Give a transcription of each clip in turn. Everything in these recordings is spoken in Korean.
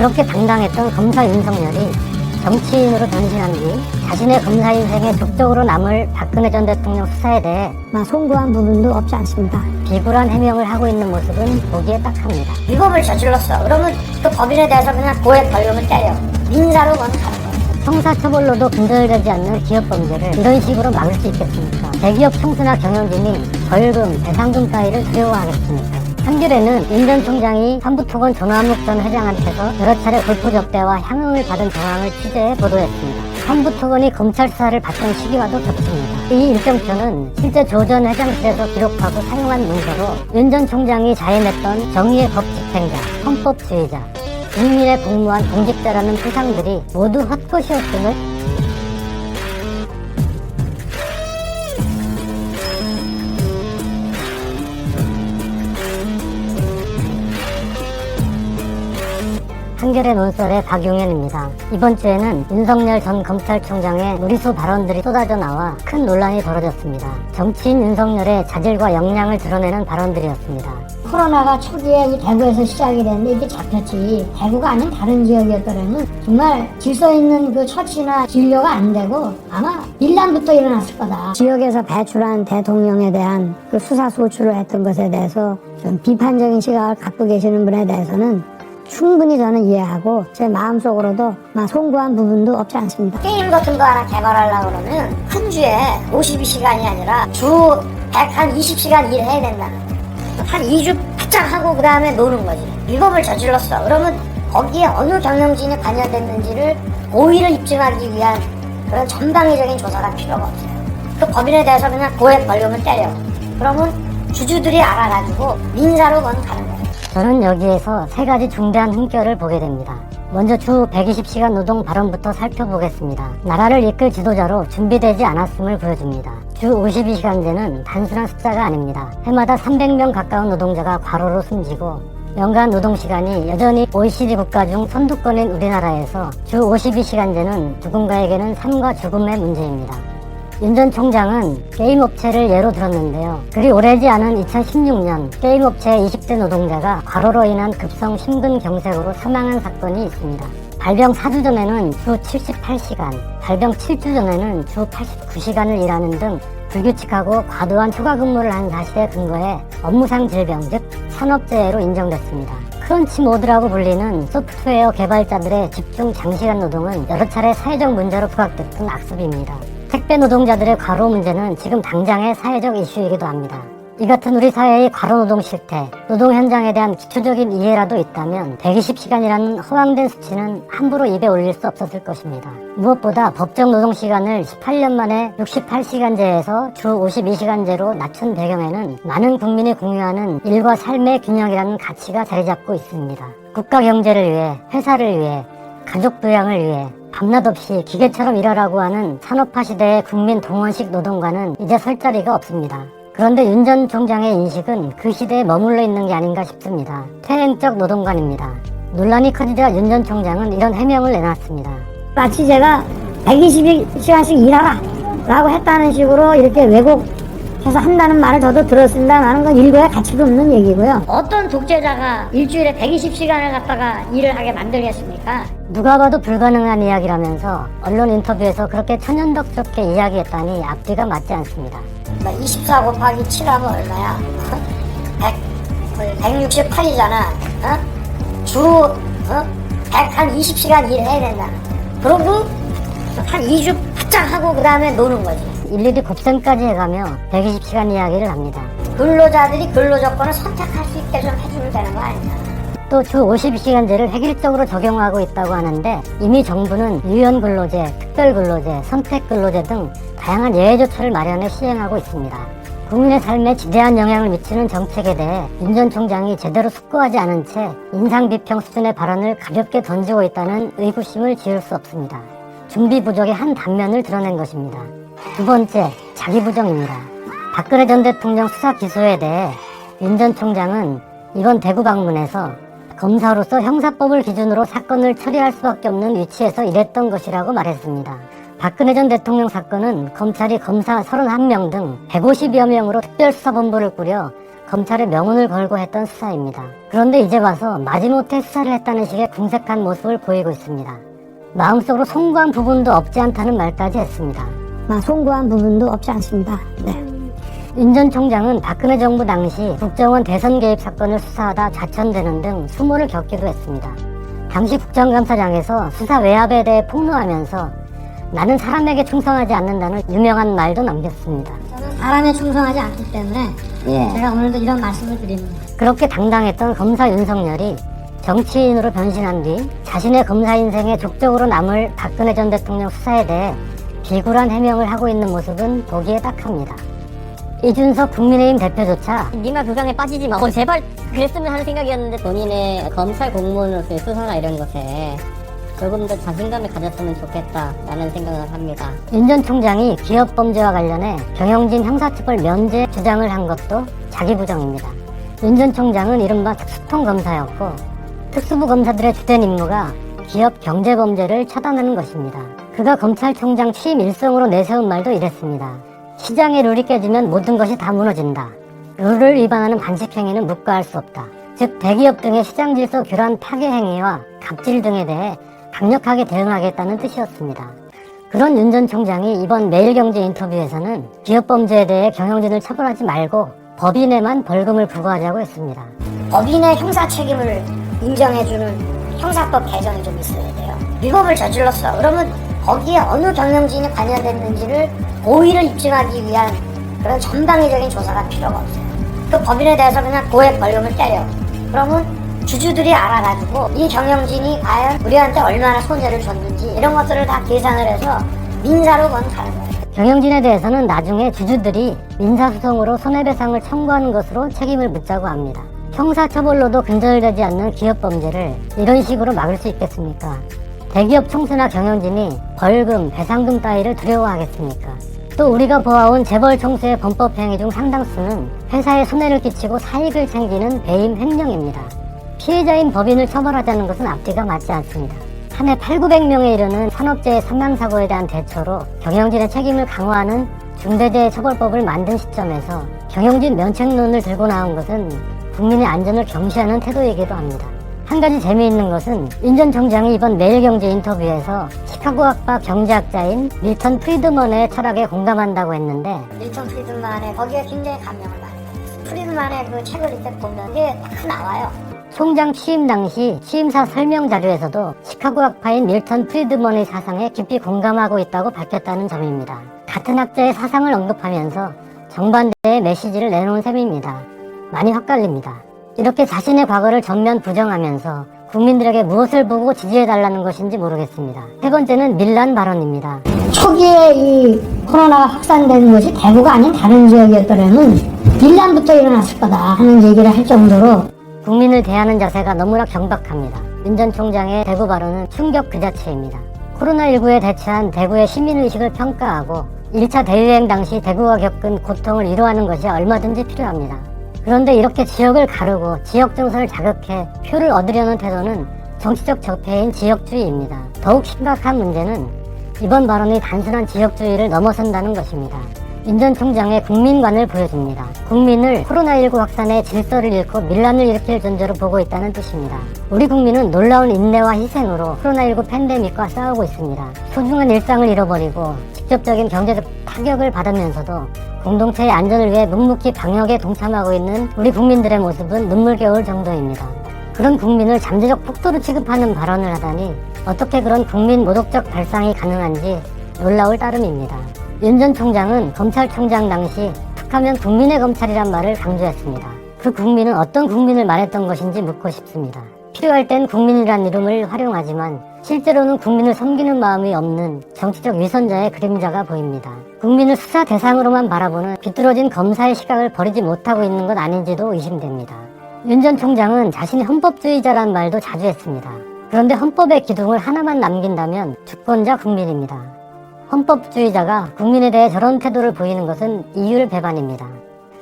그렇게 당당했던 검사 윤석열이 정치인으로 변신한 뒤 자신의 검사 인생에 족적으로 남을 박근혜 전 대통령 수사에 대해 송구한 부분도 없지 않습니다. 비굴한 해명을 하고 있는 모습은 보기에 딱합니다. 위법을 저질렀어. 그러면 그 법인에 대해서 그냥 고액 벌금을 때려. 민사로 가는 거야. 형사처벌로도 근절되지 않는 기업범죄를 이런 식으로 막을 수 있겠습니까? 대기업 총수나 경영진이 벌금, 배상금 따위를 두려워하겠습니까? 판결에는 윤 전 총장이 삼부토건 전화목 전 회장한테서 여러 차례 골프 접대와 향응을 받은 정황을 취재해 보도했습니다. 삼부토건이 검찰 수사를 받던 시기와도 겹칩니다. 이 일정표는 실제 조 전 회장실에서 기록하고 사용한 문서로 윤 전 총장이 자임했던 정의의 법 집행자, 헌법주의자, 국민의 공무원 공직자라는 표상들이 모두 헛것이었음을 한겨레 논설의 박용현입니다. 이번 주에는 윤석열 전 검찰총장의 무리수 발언들이 쏟아져 나와 큰 논란이 벌어졌습니다. 정치인 윤석열의 자질과 역량을 드러내는 발언들이었습니다. 코로나가 초기에 이 대구에서 시작이 됐는데 이게 잡혔지. 대구가 아닌 다른 지역이었더라면 정말 질서 있는 그 처치나 진료가 안 되고 아마 밀란부터 일어났을 거다. 지역에서 배출한 대통령에 대한 그 수사 소추를 했던 것에 대해서 좀 비판적인 시각을 갖고 계시는 분에 대해서는 충분히 저는 이해하고 제 마음속으로도 송구한 부분도 없지 않습니다. 게임 같은 거 하나 개발하려고 그러면 한 주에 52시간이 아니라 주 120시간 일해야 된다는 거야. 한 2주 바짝 하고 그 다음에 노는 거지. 위법을 저질렀어. 그러면 거기에 어느 경영진이 관여됐는지를 고의를 입증하기 위한 그런 전방위적인 조사가 필요가 없어요. 그 법인에 대해서 그냥 고액 벌금을 때려. 그러면 주주들이 알아가지고 민사로 그건 가는 거예요. 저는 여기에서 세 가지 중대한 흠결을 보게 됩니다. 먼저 주 120시간 노동 발언부터 살펴보겠습니다. 나라를 이끌 지도자로 준비되지 않았음을 보여줍니다. 주 52시간제는 단순한 숫자가 아닙니다. 해마다 300명 가까운 노동자가 과로로 숨지고 연간 노동시간이 여전히 OECD 국가 중 선두권인 우리나라에서 주 52시간제는 누군가에게는 삶과 죽음의 문제입니다. 윤 전 총장은 게임 업체를 예로 들었는데요. 그리 오래지 않은 2016년 게임 업체 20대 노동자가 과로로 인한 급성 심근경색으로 사망한 사건이 있습니다. 발병 4주 전에는 주 78시간, 발병 7주 전에는 주 89시간을 일하는 등 불규칙하고 과도한 휴가 근무를 한 사실에 근거해 업무상 질병, 즉 산업재해로 인정됐습니다. 크런치 모드라고 불리는 소프트웨어 개발자들의 집중 장시간 노동은 여러 차례 사회적 문제로 부각됐던 악습입니다. 택배 노동자들의 과로 문제는 지금 당장의 사회적 이슈이기도 합니다. 이 같은 우리 사회의 과로 노동 실태, 노동 현장에 대한 기초적인 이해라도 있다면 120시간이라는 허황된 수치는 함부로 입에 올릴 수 없었을 것입니다. 무엇보다 법정 노동시간을 18년 만에 68시간제에서 주 52시간제로 낮춘 배경에는 많은 국민이 공유하는 일과 삶의 균형이라는 가치가 자리잡고 있습니다. 국가 경제를 위해, 회사를 위해, 가족 부양을 위해 밤낮 없이 기계처럼 일하라고 하는 산업화 시대의 국민 동원식 노동과는 이제 설 자리가 없습니다. 그런데 윤 전 총장의 인식은 그 시대에 머물러 있는 게 아닌가 싶습니다. 퇴행적 노동관입니다. 논란이 커지자 윤 전 총장은 이런 해명을 내놨습니다. 마치 제가 120시간씩 일하라 라고 했다는 식으로 이렇게 왜곡해서 한다는 말을 저도 들었습니다만 건 일거에 가치도 없는 얘기고요. 어떤 독재자가 일주일에 120시간을 갖다가 일을 하게 만들겠습니까? 누가 봐도 불가능한 이야기라면서 언론 인터뷰에서 그렇게 천연덕스럽게 이야기했다니 앞뒤가 맞지 않습니다. 24 곱하기 7하면 얼마야? 168이잖아. 주 120시간 일해야 된다. 그러고 한 2주 바짝 하고 그 다음에 노는 거지. 일일이 곱셈까지 해가며 120시간 이야기를 합니다. 근로자들이 근로조건을 선택할 수 있게 좀 해주면 되는 거 아니냐. 또 주 52시간제를 획일적으로 적용하고 있다고 하는데 이미 정부는 유연근로제, 특별근로제, 선택근로제 등 다양한 예외조처를 마련해 시행하고 있습니다. 국민의 삶에 지대한 영향을 미치는 정책에 대해 윤 전 총장이 제대로 숙고하지 않은 채 인상비평 수준의 발언을 가볍게 던지고 있다는 의구심을 지울 수 없습니다. 준비 부족의 한 단면을 드러낸 것입니다. 두 번째, 자기 부정입니다. 박근혜 전 대통령 수사 기소에 대해 윤 전 총장은 이번 대구 방문에서 검사로서 형사법을 기준으로 사건을 처리할 수밖에 없는 위치에서 일했던 것이라고 말했습니다. 박근혜 전 대통령 사건은 검찰이 검사 31명 등 150여 명으로 특별수사본부를 꾸려 검찰의 명운을 걸고 했던 수사입니다. 그런데 이제 와서 마지못해 수사를 했다는 식의 궁색한 모습을 보이고 있습니다. 마음속으로 송구한 부분도 없지 않다는 말까지 했습니다. 송구한 부분도 없지 않습니다. 네. 윤 전 총장은 박근혜 정부 당시 국정원 대선 개입 사건을 수사하다 좌천되는 등 수모를 겪기도 했습니다. 당시 국정감사장에서 수사 외압에 대해 폭로하면서 나는 사람에게 충성하지 않는다는 유명한 말도 남겼습니다. 저는 사람에 충성하지 않기 때문에 제가 오늘도 이런 말씀을 드립니다. 그렇게 당당했던 검사 윤석열이 정치인으로 변신한 뒤 자신의 검사 인생에 족적으로 남을 박근혜 전 대통령 수사에 대해 비굴한 해명을 하고 있는 모습은 보기에 딱합니다. 이준석 국민의힘 대표조차 니가 그강에 빠지지 마. 제발 그랬으면 하는 생각이었는데 본인의 검찰 공무원으로서의 수사나 이런 것에 조금 더 자신감을 가졌으면 좋겠다라는 생각을 합니다. 윤 전 총장이 기업 범죄와 관련해 경영진 형사처벌 면제 주장을 한 것도 자기 부정입니다. 윤 전 총장은 이른바 특수통 검사였고 특수부 검사들의 주된 임무가 기업 경제 범죄를 처단하는 것입니다. 그가 검찰총장 취임 일성으로 내세운 말도 이랬습니다. 시장의 룰이 깨지면 모든 것이 다 무너진다. 룰을 위반하는 반칙 행위는 묵과할 수 없다. 즉 대기업 등의 시장 질서 교란 파괴 행위와 갑질 등에 대해 강력하게 대응하겠다는 뜻이었습니다. 그런 윤 전 총장이 이번 매일경제 인터뷰에서는 기업 범죄에 대해 경영진을 처벌하지 말고 법인에만 벌금을 부과하자고 했습니다. 법인의 형사 책임을 인정해주는 형사법 개정이 좀 있어야 돼요. 위법을 저질렀어. 그러면 거기에 어느 경영진이 관여됐는지를 고의를 입증하기 위한 그런 전방위적인 조사가 필요가 없어요. 그 법인에 대해서 그냥 고액 벌금을 때려. 그러면 주주들이 알아가지고 이 경영진이 과연 우리한테 얼마나 손해를 줬는지 이런 것들을 다 계산을 해서 민사로 가는 거예요. 경영진에 대해서는 나중에 주주들이 민사소송으로 손해배상을 청구하는 것으로 책임을 묻자고 합니다. 형사처벌로도 근절되지 않는 기업 범죄를 이런 식으로 막을 수 있겠습니까? 대기업 총수나 경영진이 벌금, 배상금 따위를 두려워하겠습니까? 또 우리가 보아온 재벌 총수의 범법 행위 중 상당수는 회사에 손해를 끼치고 사익을 챙기는 배임 횡령입니다. 피해자인 법인을 처벌하자는 것은 앞뒤가 맞지 않습니다. 한 해 8,900명에 이르는 산업재해 사망사고에 대한 대처로 경영진의 책임을 강화하는 중대재해처벌법을 만든 시점에서 경영진 면책론을 들고 나온 것은 국민의 안전을 경시하는 태도이기도 합니다. 한 가지 재미있는 것은 윤 전 총장이 이번 매일경제 인터뷰에서 시카고 학파 경제학자인 밀턴 프리드먼의 철학에 공감한다고 했는데 밀턴 프리드만의 거기에 굉장히 감명을 많이 받았어요. 프리드만의 그 책을 이렇게 보면 이게 딱 나와요. 총장 취임 당시 취임사 설명 자료에서도 시카고 학파인 밀턴 프리드먼의 사상에 깊이 공감하고 있다고 밝혔다는 점입니다. 같은 학자의 사상을 언급하면서 정반대의 메시지를 내놓은 셈입니다. 많이 헛갈립니다. 이렇게 자신의 과거를 전면 부정하면서 국민들에게 무엇을 보고 지지해달라는 것인지 모르겠습니다. 세 번째는 밀란 발언입니다. 초기에 이 코로나가 확산되는 것이 대구가 아닌 다른 지역이었더라면 밀란부터 일어났을 거다 하는 얘기를 할 정도로 국민을 대하는 자세가 너무나 경박합니다. 윤 전 총장의 대구 발언은 충격 그 자체입니다. 코로나19에 대처한 대구의 시민의식을 평가하고 1차 대유행 당시 대구가 겪은 고통을 위로하는 것이 얼마든지 필요합니다. 그런데 이렇게 지역을 가르고 지역 정서를 자극해 표를 얻으려는 태도는 정치적 적폐인 지역주의입니다. 더욱 심각한 문제는 이번 발언이 단순한 지역주의를 넘어선다는 것입니다. 윤 전 총장의 국민관을 보여줍니다. 국민을 코로나19 확산의 질서를 잃고 밀란을 일으킬 존재로 보고 있다는 뜻입니다. 우리 국민은 놀라운 인내와 희생으로 코로나19 팬데믹과 싸우고 있습니다. 소중한 일상을 잃어버리고 직접적인 경제적 타격을 받으면서도 공동체의 안전을 위해 묵묵히 방역에 동참하고 있는 우리 국민들의 모습은 눈물겨울 정도입니다. 그런 국민을 잠재적 폭도로 취급하는 발언을 하다니 어떻게 그런 국민 모독적 발상이 가능한지 놀라울 따름입니다. 윤 전 총장은 검찰총장 당시 툭하면 국민의 검찰이란 말을 강조했습니다. 그 국민은 어떤 국민을 말했던 것인지 묻고 싶습니다. 필요할 땐 국민이란 이름을 활용하지만 실제로는 국민을 섬기는 마음이 없는 정치적 위선자의 그림자가 보입니다. 국민을 수사 대상으로만 바라보는 비뚤어진 검사의 시각을 버리지 못하고 있는 것 아닌지도 의심됩니다. 윤 전 총장은 자신이 헌법주의자라는 말도 자주 했습니다. 그런데 헌법의 기둥을 하나만 남긴다면 주권자 국민입니다. 헌법주의자가 국민에 대해 저런 태도를 보이는 것은 이율 배반입니다.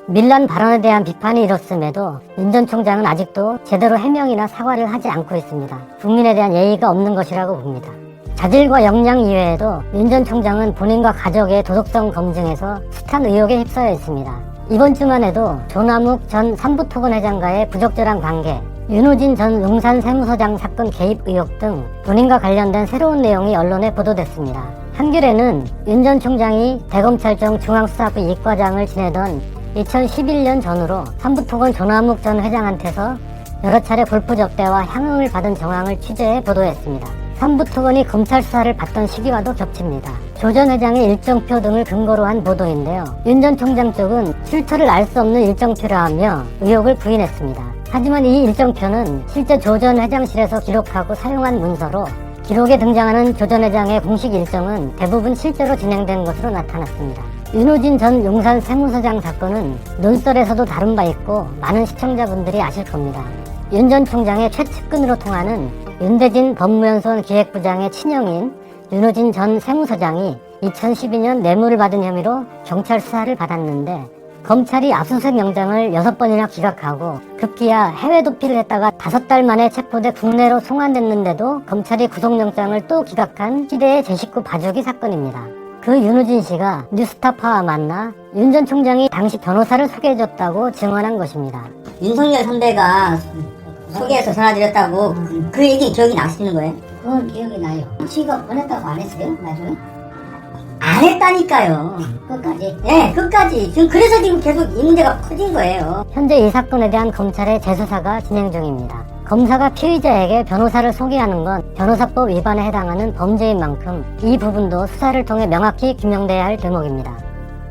밀란 발언에 대한 비판이 일었음에도 윤 전 총장은 아직도 제대로 해명이나 사과를 하지 않고 있습니다. 국민에 대한 예의가 없는 것이라고 봅니다. 자질과 역량 이외에도 윤 전 총장은 본인과 가족의 도덕성 검증에서 숱한 의혹에 휩싸여 있습니다. 이번 주만 해도 조남욱 전 삼부토건회장과의 부적절한 관계, 윤호진 전 용산세무서장 사건 개입 의혹 등 본인과 관련된 새로운 내용이 언론에 보도됐습니다. 한겨레는 윤 전 총장이 대검찰청 중앙수사부 이과장을 지내던 2011년 전후로 삼부토건 조남욱 전 회장한테서 여러 차례 골프 접대와 향응을 받은 정황을 취재해 보도했습니다. 삼부토건이 검찰 수사를 받던 시기와도 겹칩니다. 조 전 회장의 일정표 등을 근거로 한 보도인데요. 윤 전 총장 쪽은 출처를 알 수 없는 일정표라 하며 의혹을 부인했습니다. 하지만 이 일정표는 실제 조 전 회장실에서 기록하고 사용한 문서로 기록에 등장하는 조 전 회장의 공식 일정은 대부분 실제로 진행된 것으로 나타났습니다. 윤호진 전 용산 세무서장 사건은 논설에서도 다룬 바 있고 많은 시청자분들이 아실 겁니다. 윤 전 총장의 최측근으로 통하는 윤대진 법무연수원 기획부장의 친형인 윤호진 전 세무서장이 2012년 뇌물을 받은 혐의로 경찰 수사를 받았는데 검찰이 압수수색 영장을 6번이나 기각하고 급기야 해외 도피를 했다가 5달 만에 체포돼 국내로 송환됐는데도 검찰이 구속영장을 또 기각한 시대의 제 식구 봐주기 사건입니다. 그 윤호진 씨가 뉴스타파와 만나 윤 전 총장이 당시 변호사를 소개해줬다고 증언한 것입니다. 윤석열 선배가 소개해서 전화드렸다고 그 얘기 기억이 나시는 거예요? 그건 기억이 나요. 지가 보냈다고 안 했어요? 나중에? 안 했다니까요. 끝까지. 네, 끝까지. 그래서 지금 계속 이 문제가 커진 거예요. 현재 이 사건에 대한 검찰의 재수사가 진행 중입니다. 검사가 피의자에게 변호사를 소개하는 건 변호사법 위반에 해당하는 범죄인 만큼 이 부분도 수사를 통해 명확히 규명돼야 할 대목입니다.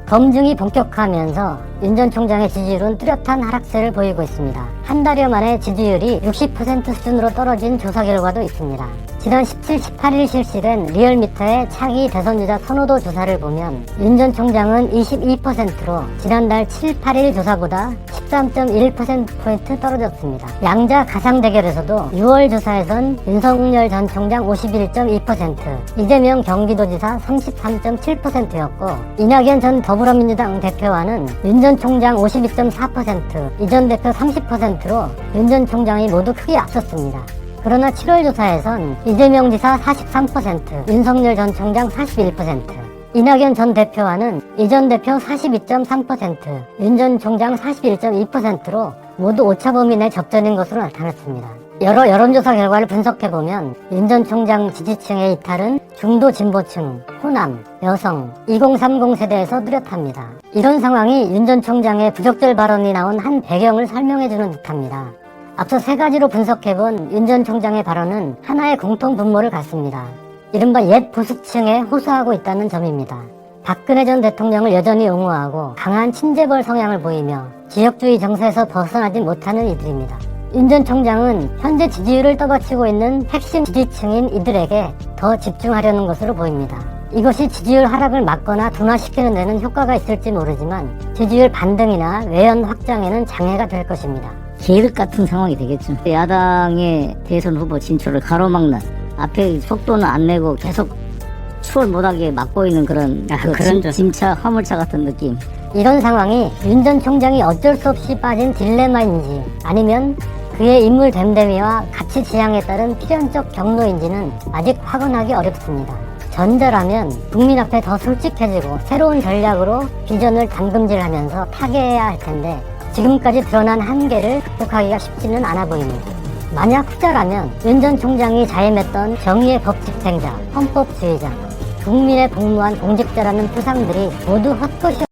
검증이 본격화하면서 윤 전 총장의 지지율은 뚜렷한 하락세를 보이고 있습니다. 한 달여 만에 지지율이 60% 수준으로 떨어진 조사 결과도 있습니다. 지난 17, 18일 실시된 리얼미터의 차기 대선주자 선호도 조사를 보면 윤 전 총장은 22%로 지난달 7, 8일 조사보다 13.1%포인트 떨어졌습니다. 양자 가상 대결에서도 6월 조사에선 윤석열 전 총장 51.2%, 이재명 경기도지사 33.7%였고 이낙연 전 더불어민주당 대표와는 윤 전 총장 52.4%, 이 전 대표 30%로 윤 전 총장이 모두 크게 앞섰습니다. 그러나 7월 조사에선 이재명 지사 43%, 윤석열 전 총장 41%, 이낙연 전 대표와는 이 전 대표 42.3%, 윤 전 총장 41.2%로 모두 오차범위 내 접전인 것으로 나타났습니다. 여러 여론조사 결과를 분석해보면 윤 전 총장 지지층의 이탈은 중도 진보층, 호남, 여성, 2030 세대에서 뚜렷합니다. 이런 상황이 윤 전 총장의 부적절 발언이 나온 한 배경을 설명해주는 듯합니다. 앞서 3가지로 분석해본 윤 전 총장의 발언은 하나의 공통 분모를 갖습니다. 이른바 옛 보수층에 호소하고 있다는 점입니다. 박근혜 전 대통령을 여전히 옹호하고 강한 친재벌 성향을 보이며 지역주의 정서에서 벗어나지 못하는 이들입니다. 윤 전 총장은 현재 지지율을 떠받치고 있는 핵심 지지층인 이들에게 더 집중하려는 것으로 보입니다. 이것이 지지율 하락을 막거나 둔화시키는 데는 효과가 있을지 모르지만 지지율 반등이나 외연 확장에는 장애가 될 것입니다. 계륵 같은 상황이 되겠죠. 야당의 대선 후보 진출을 가로막는, 앞에 속도는 안 내고 계속 추월 못하게 막고 있는 그런 짐차, 화물차 같은 느낌. 이런 상황이 윤 전 총장이 어쩔 수 없이 빠진 딜레마인지 아니면 그의 인물 됨됨이와 가치 지향에 따른 필연적 경로인지는 아직 확언하기 어렵습니다. 전자라면 국민 앞에 더 솔직해지고 새로운 전략으로 비전을 담금질하면서 타개해야 할 텐데 지금까지 드러난 한계를 극복하기가 쉽지는 않아 보입니다. 만약 후자라면 윤 전 총장이 자임했던 정의의 법 집행자, 헌법주의자, 국민의 복무한 공직자라는 표상들이 모두 헛것이